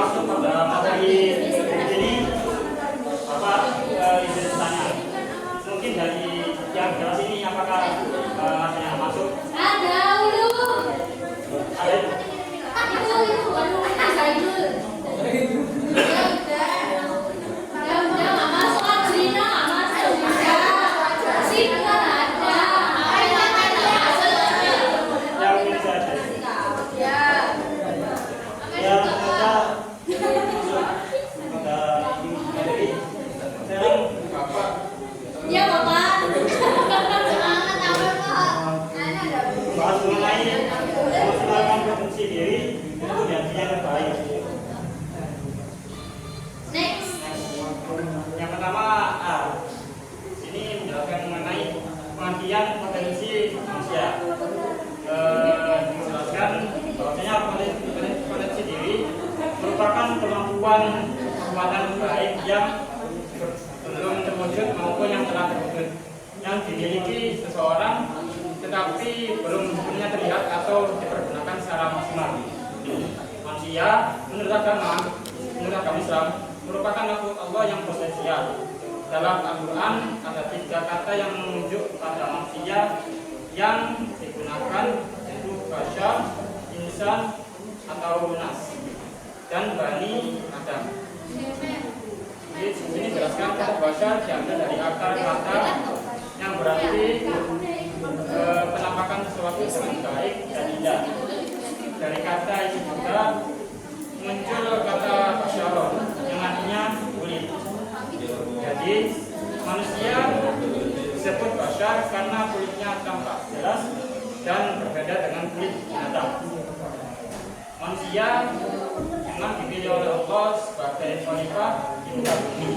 masuk pada materi ini, Bapak izin tanya. Mungkin dari yang jelas ini apakah ada yang masuk? Ada dulu. Ada. Itu baru saya dulu. Ya udah. Ya udah nggak masuk Adrina, nggak masuk. Sih nggak ada. Yang ini saja. Ya. Ya, semoga materi. Sekarang Bapak. Ya Bapak. Bahas mengenai memaksimalkan potensi diri itu janjinya terbaik. Next. Yang pertama, ini menjelaskan mengenai pengertian potensi manusia. Menjelaskan bahwasanya potensi diri merupakan kemampuan baik yang belum terwujud maupun yang telah terwujud yang dimiliki seseorang tetapi belum sepenuhnya terlihat atau dipergunakan secara maksimal. Manusia menurut agama Islam merupakan makhluk Allah yang potensial. Dalam Al-Quran ada 3 kata yang menunjuk pada manusia yang digunakan, yaitu Bashar, Insan, atau Nas, dan Bani Adam. Jadi di sini jelaskan kata Bashar diambil dari akar kata yang berarti penampakan sesuatu dengan baik dan indah. Dari kata itu juga muncul kata Basharon yang artinya kulit. Jadi manusia disebut Bashar karena kulitnya tampak jelas dan berbeda dengan kulit binatang. Manusia memang dipilih oleh Allah sebagai khalifah di muka bumi.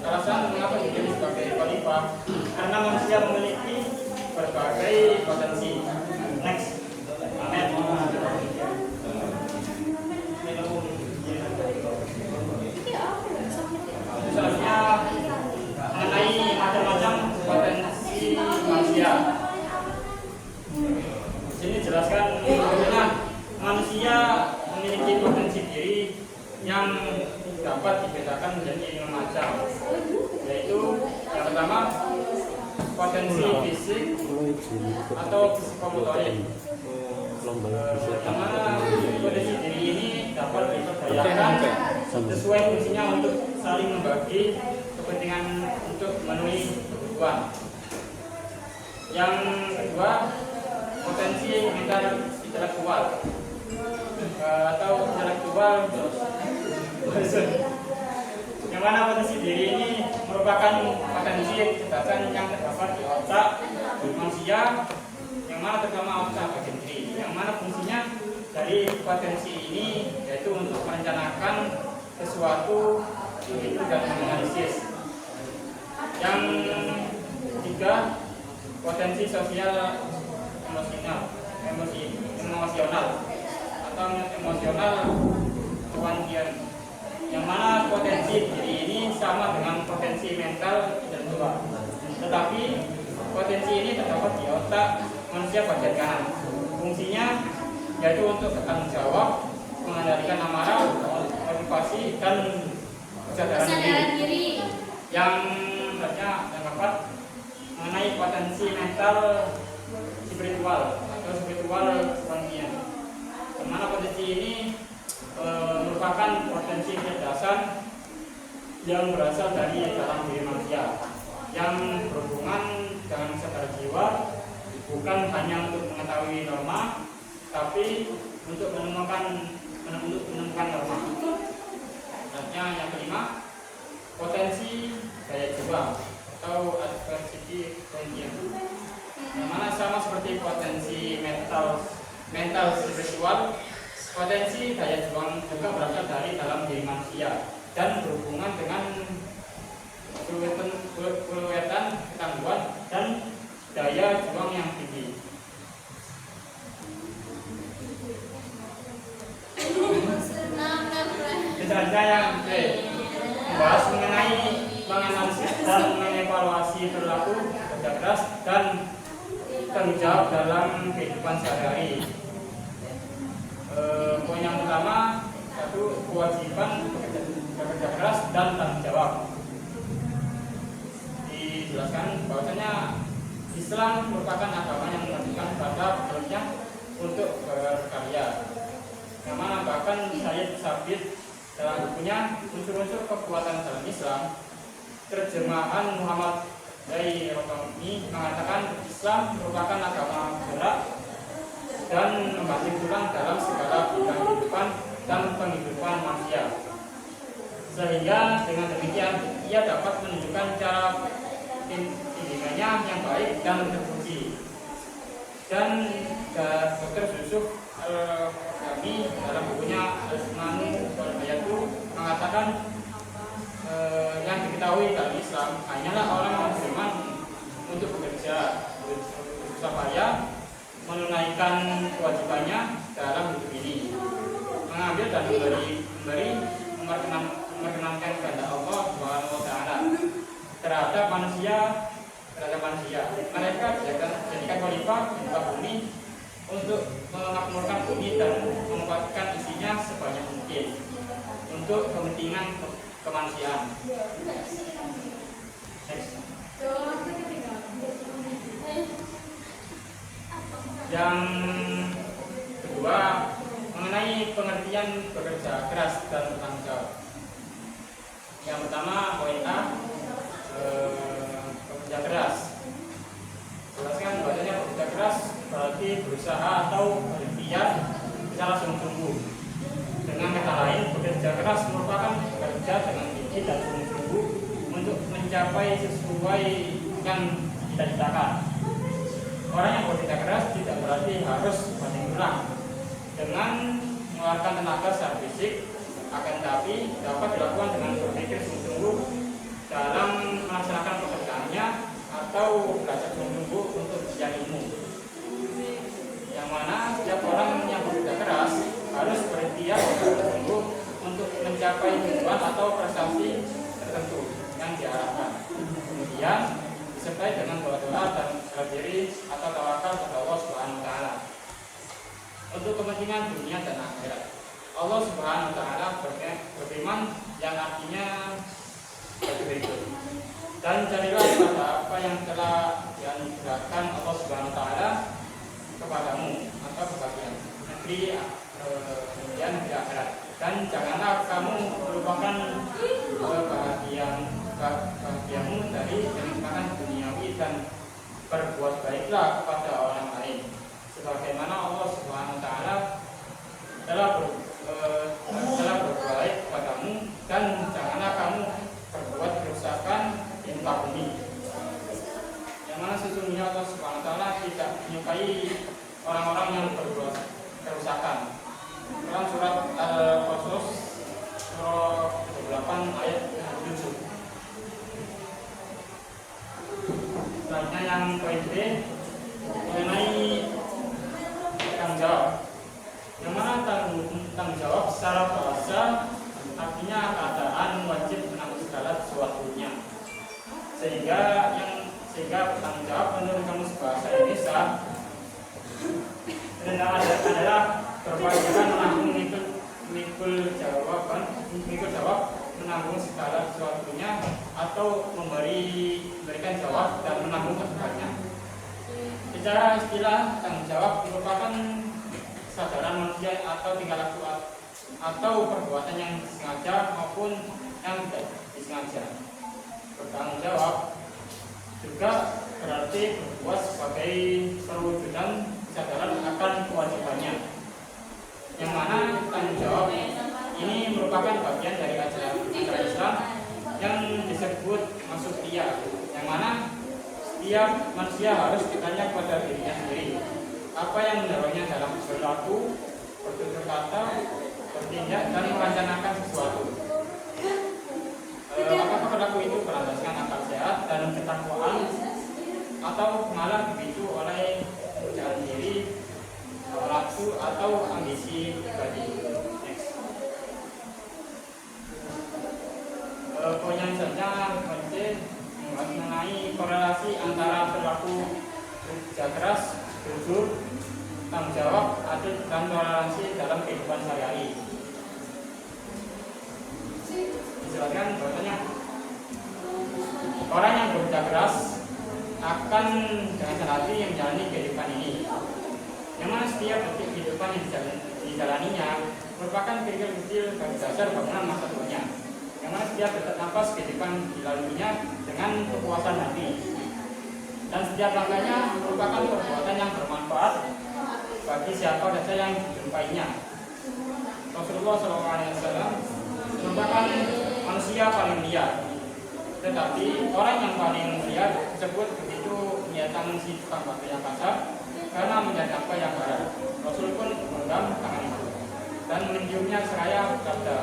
Alasan mengapa dipilih sebagai khalifah? Karena manusia memiliki berbagai potensi. Next. Amin. Selanjutnya mengenai macam-macam potensi manusia. Sini jelaskan bagaimana manusia memiliki potensi diri yang dapat dibedakan menjadi 5 macam, yaitu yang pertama potensi fisik atau psikomotorik. Pertama, potensi diri ini dapat diperdayakan sesuai fungsinya untuk saling membagi kepentingan untuk memenuhi kebutuhan. Yang kedua, potensi mental intelektual atau intelektual, yang mana potensi diri ini merupakan potensi kecerdasan yang terdapat di otak manusia, yang mana terutama otak bagian kiri, yang mana fungsinya dari potensi ini yaitu untuk merencanakan sesuatu itu dan menganalisis. Yang ketiga, potensi sosial emosional atau emosional kuantian, yang mana potensi diri ini sama dengan potensi mental intelektual, tetapi potensi ini terdapat di otak manusia bagian kanan. Fungsinya yaitu untuk bertanggung jawab, mengendalikan amarah, motivasi, dan kesadaran diri. Yang keempat mengenai potensi mental spiritual atau spiritual kuantian, yang mana potensi ini merupakan potensi kecerdasan yang berasal dari dalam diri manusia, yang berhubungan dengan kesadaran jiwa, bukan hanya untuk mengetahui norma, tapi untuk menemukan norma. Artinya yang kelima, potensi daya juang atau adversity quotient, yang mana sama seperti potensi mental spiritual. Potensi daya juang juga berasal dari dalam diri manusia dan berhubungan dengan keluetan, ketangguhan, dan daya juang yang tinggi. Selanjutnya yang membahas mengenai menganalisis dan mengevaluasi perilaku kerja keras dan tanggung jawab dalam kehidupan sehari-hari. Poin kewajiban bekerja keras dan tanggung jawab. Dijelaskan bahwasanya Islam merupakan agama yang mengajarkan pada pekerja untuk berkarya. Yang mana bahkan Sayyid Sabit dalam bukunya Unsur-unsur Kekuatan dalam Islam, terjemahan Muhammad dari Rotomi mengatakan Islam merupakan agama gerak dan membagi tulang dalam segala bidang kehidupan dan penghidupan manusia. Sehingga dengan demikian ia dapat menunjukkan cara bimbingannya yang baik dan terpuji. Dan Dr. Yusuf Al-Qami dalam bukunya Al-Sunanu Wal-Bayatu mengatakan yang diketahui dalam Islam hanyalah orang yang beriman untuk bekerja susah payah menunaikan kewajibannya dalam hidup ini, mengambil dan memberi memperkenankan kehendak Allah Subhanahu wa taala terhadap manusia. Mereka dijadikan khalifah di muka bumi untuk memakmurkan bumi dan memanfaatkan isinya sebanyak mungkin untuk kepentingan kemanusiaan. Next. Yang kedua, mengenai pengertian bekerja keras dan bertanggung jawab. Yang pertama, poin A, bekerja keras. Jelaskan bahwasanya bekerja keras berarti berusaha atau berikhtiar secara sungguh-sungguh. Dengan kata lain, bekerja keras merupakan bekerja dengan gigih dan sungguh-sungguh untuk mencapai sesuai yang dicita-citakan. Orang yang bekerja keras tidak berarti harus banting tulang dengan mengeluarkan tenaga secara fisik, akan tetapi dapat dilakukan dengan berpikir sungguh-sungguh dalam melaksanakan pekerjaannya atau belajar sungguh-sungguh untuk belajar ilmu. Yang mana setiap orang yang bekerja keras harus berikhtiar sungguh-sungguh untuk mencapai tujuan atau prestasi tertentu yang diharapkan. Kemudian disertai dengan doa-doa dan serah diri atau tawakal kepada Allah Subhanahu wa taala untuk kepentingan dunia dan akhirat. Allah Subhanahu wa taala berfirman yang artinya berikut. Dan carilah pada apa yang telah dianugerahkan Allah Subhanahu wa taala kepadamu atau kebahagiaan negeri kemudian negeri akhirat. Dan janganlah kamu melupakan bahagiamu dari kenikmatan duniawi dan berbuat baiklah kepada orang lain sebagaimana Allah Subhanahu wa taala telah berbuat kepadamu, dan janganlah kamu berbuat kerusakan di muka bumi. Yang mana sesungguhnya Allah Subhanahu wa taala tidak menyukai orang-orang yang berbuat kerusakan. Dalam surat Al-Qasas surah 8 ayat 7. Selanjutnya yang poin B mengenai tanggung jawab. Yang mana tanggung jawab secara bahasa artinya keadaan wajib menanggung segala sesuatunya. Sehingga tanggung jawab menurut kamus bahasa Indonesia adalah berkewajiban menanggung mikul jawab menanggung segala sesuatunya atau memberikan jawab dan menanggung akibatnya. Secara istilah, tanggung jawab merupakan kesadaran manusia atau tingkah laku atau perbuatan yang disengaja maupun yang tidak disengaja. Bertanggung jawab juga berarti berbuat sebagai perwujudan kesadaran akan kewajibannya. Yang mana tanggung jawab ini merupakan bagian dari ajaran Islam yang disebut masukiyah, yang mana setiap manusia harus bertanya kepada dirinya sendiri apa yang mendorongnya dalam berlaku, bertutur kata, bertindak, dan merencanakan sesuatu. Apakah perilaku itu berlandaskan akal sehat dan ketakwaan atau malah dipicu oleh pekerjaan diri, nafsu atau ambisi pribadi. Next. Poin yang selanjutnya mengenai korelasi antara perilaku kerja keras, jujur, tanggung jawab, adil, dan toleransi dalam kehidupan sehari-hari. menjelaskan bahwasanya orang yang bekerja keras akan dengan senang hati yang menjalani kehidupan ini, yang mana setiap detik kehidupan yang dijalaninya merupakan kerikil kecil bagi dasar bangunan masa tuanya, yang mana setiap detak nafas kehidupan dilaluinya dengan kepuasan hati, dan setiap langkahnya merupakan perbuatan yang bermanfaat bagi siapa saja yang dijumpainya. Rasulullah SAW merupakan manusia paling mulia, tetapi orang yang paling mulia tersebut begitu menyatakan si tukang batu yang kasar karena menjadi apa yang barat. Rasul pun menggenggam tangan itu dan menunjuknya seraya bersabda,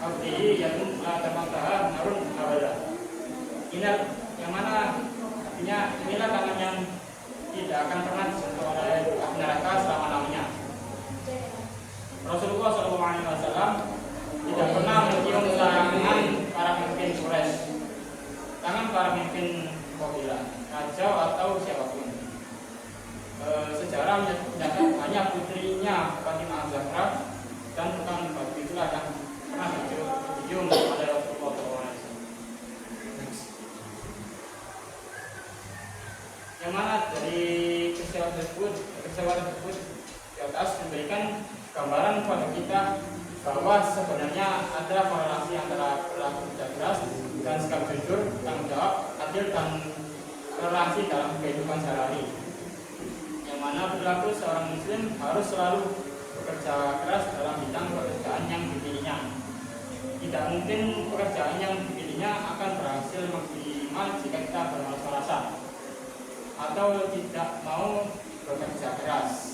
"Abdi yang teman-teman narun abada." Ingat, yang mana artinya inilah tangan yang tidak akan pernah disentuh oleh neraka selama-lamanya. Rasulullah SAW tidak pernah mencium tangan para pemimpin Quraisy, tangan para pemimpin kabilah, raja atau siapapun. Sejarah mencatat hanya putrinya Fatimah Az-Zahra dan tukang batu itulah yang pernah dicium oleh Rasulullah SAW. Yang mana dari peristiwa tersebut di atas memberikan gambaran kepada kita bahwa sebenarnya ada korelasi antara perilaku kerja keras dan sikap jujur, tanggung jawab, adil, dan relasi dalam kehidupan sehari-hari. Yang mana perilaku seorang muslim harus selalu bekerja keras dalam bidang pekerjaan yang dipilihnya. Tidak mungkin pekerjaan yang dipilihnya akan berhasil maksimal jika kita bermalas-malasan atau tidak mau bekerja keras.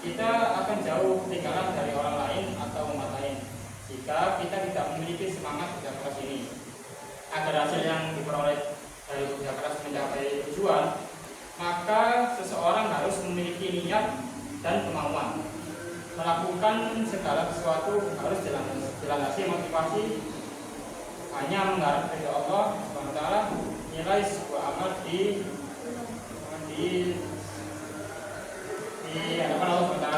Kita akan jauh ketinggalan dari orang lain atau umat lain jika kita tidak memiliki semangat kerja keras ini. Agar hasil yang diperoleh dari kerja keras mencapai tujuan, maka seseorang harus memiliki niat dan kemauan. Melakukan segala sesuatu harus dilandasi motivasi hanya mengharap dari Allah SWT, nilai sebuah amal di hadapan Allah SWT.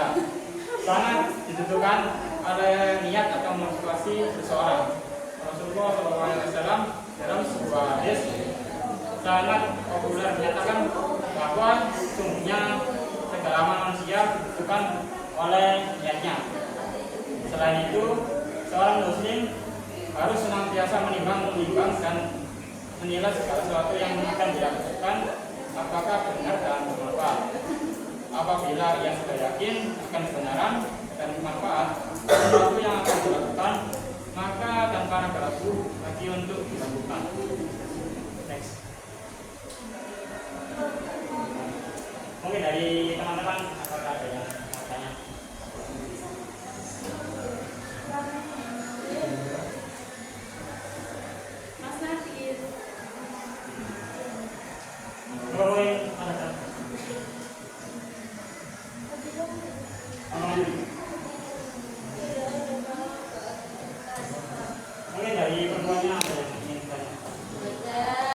Sangat ditentukan oleh niat atau motivasi seseorang. Rasulullah SAW dalam sebuah hadis sangat populer menyatakan bahwa sungguhnya segala manusia ditentukan oleh niatnya. Selain itu, seorang muslim harus senantiasa menimbang dan menilai segala sesuatu yang akan dilakukan apakah benar dan bermanfaat. Apabila ia sudah yakin akan kebenaran dan